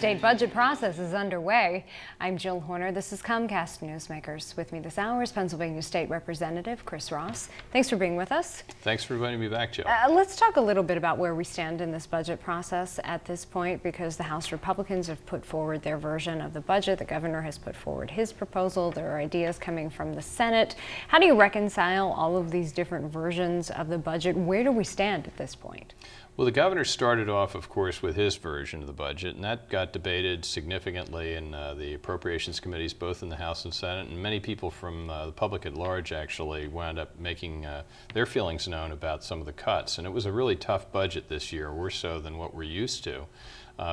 state budget process is underway. I'm Jill Horner. This is Comcast Newsmakers. With me this hour is Pennsylvania State Representative Chris Ross. Thanks for being with us. Thanks for inviting me back, Jill. Let's talk a little bit about where we stand in this budget process at this point, because the House Republicans have put forward their version of the budget. The governor has put forward his proposal. There are ideas coming from the Senate. How do you reconcile all of these different versions of the budget? Where do we stand at this point? Well, the governor started off, of course, with his version of the budget, and that got debated significantly in the appropriations committees, both in the House and Senate, and many people from the public at large actually wound up making their feelings known about some of the cuts. And it was a really tough budget this year, worse so than what we're used to,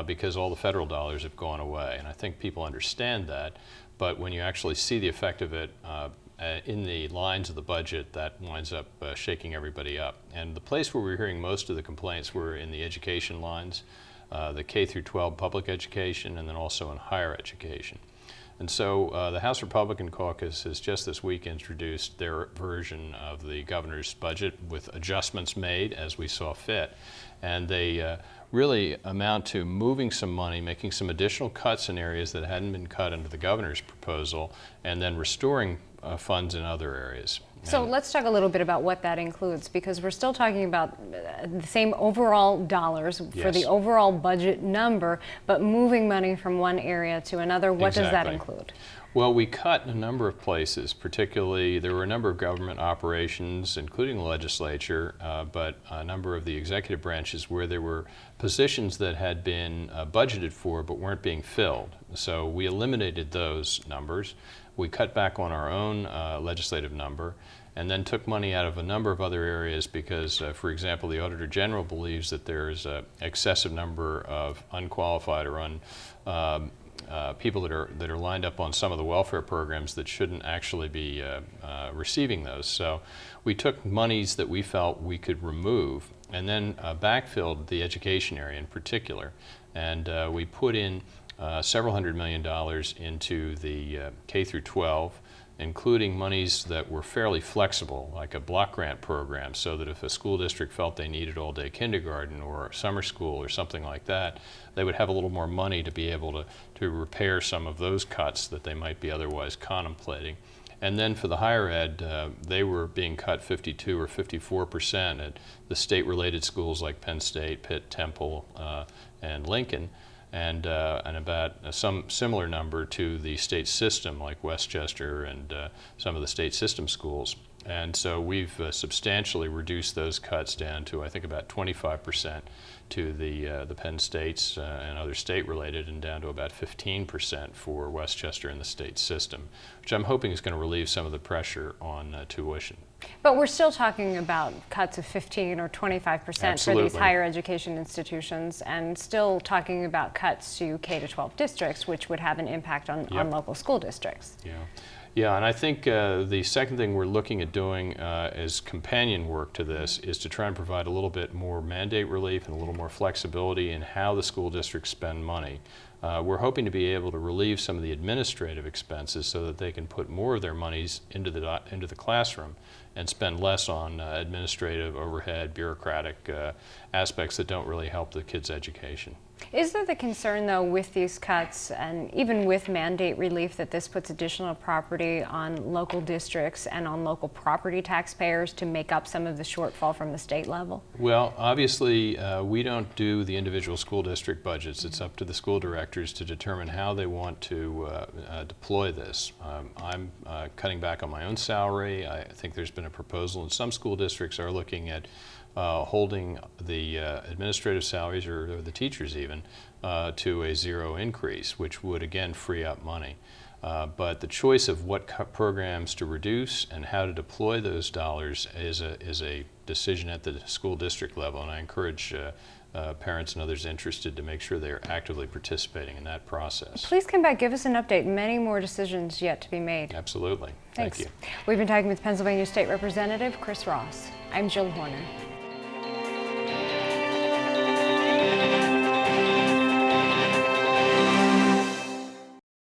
because all the federal dollars have gone away. And I think people understand that, but when you actually see the effect of it in the lines of the budget, that winds up shaking everybody up. And the place where we're hearing most of the complaints were in the education lines, the K through 12 public education, and then also in higher education. And so the House Republican Caucus has just this week introduced their version of the governor's budget with adjustments made as we saw fit. And they really amount to moving some money, making some additional cuts in areas that hadn't been cut under the governor's proposal, and then restoring funds in other areas. So let's talk a little bit about what that includes, because we're still talking about the same overall dollars for the overall budget number, but moving money from one area to another. What does that include? Well, we cut in a number of places. Particularly, there were a number of government operations, including the legislature, but a number of the executive branches where there were positions that had been budgeted for but weren't being filled. So we eliminated those numbers. We cut back on our own legislative number, and then took money out of a number of other areas because, for example, the Auditor General believes that there's an excessive number of unqualified or people that are lined up on some of the welfare programs that shouldn't actually be receiving those. So we took monies that we felt we could remove and then backfilled the education area in particular, and we put in several $100 million into the K through 12, including monies that were fairly flexible, like a block grant program, so that if a school district felt they needed all-day kindergarten or summer school or something like that, they would have a little more money to be able to repair some of those cuts that they might be otherwise contemplating. And then for the higher ed, they were being cut 52 or 54% at the state-related schools like Penn State, Pitt, Temple, and Lincoln, and about some similar number to the state system like Westchester and some of the state system schools. And so we've substantially reduced those cuts down to, I think, about 25% to the Penn States and other state-related, and down to about 15% for Westchester and the state system, which I'm hoping is going to relieve some of the pressure on tuition. But we're still talking about cuts of 15 or 25% for these higher education institutions, and still talking about cuts to K to 12 districts, which would have an impact on local school districts. Yeah, and I think the second thing we're looking at doing as companion work to this is to try and provide a little bit more mandate relief and a little more flexibility in how the school districts spend money. We're hoping to be able to relieve some of the administrative expenses so that they can put more of their monies into the classroom and spend less on administrative, overhead, bureaucratic aspects that don't really help the kids' education. Is there the concern, though, with these cuts and even with mandate relief, that this puts additional property on local districts and on local property taxpayers to make up some of the shortfall from the state level? Well, obviously, we don't do the individual school district budgets. It's up to the school directors to determine how they want to deploy this. I'm cutting back on my own salary. I think there's been a proposal, and some school districts are looking at holding the administrative salaries, or the teachers even, to a zero increase, which would again free up money. But the choice of what programs to reduce and how to deploy those dollars is a decision at the school district level, and I encourage parents and others interested to make sure they're actively participating in that process. Please come back, give us an update. Many more decisions yet to be made. Absolutely. Thanks. Thank you. We've been talking with Pennsylvania State Representative Chris Ross. I'm Jill Horner.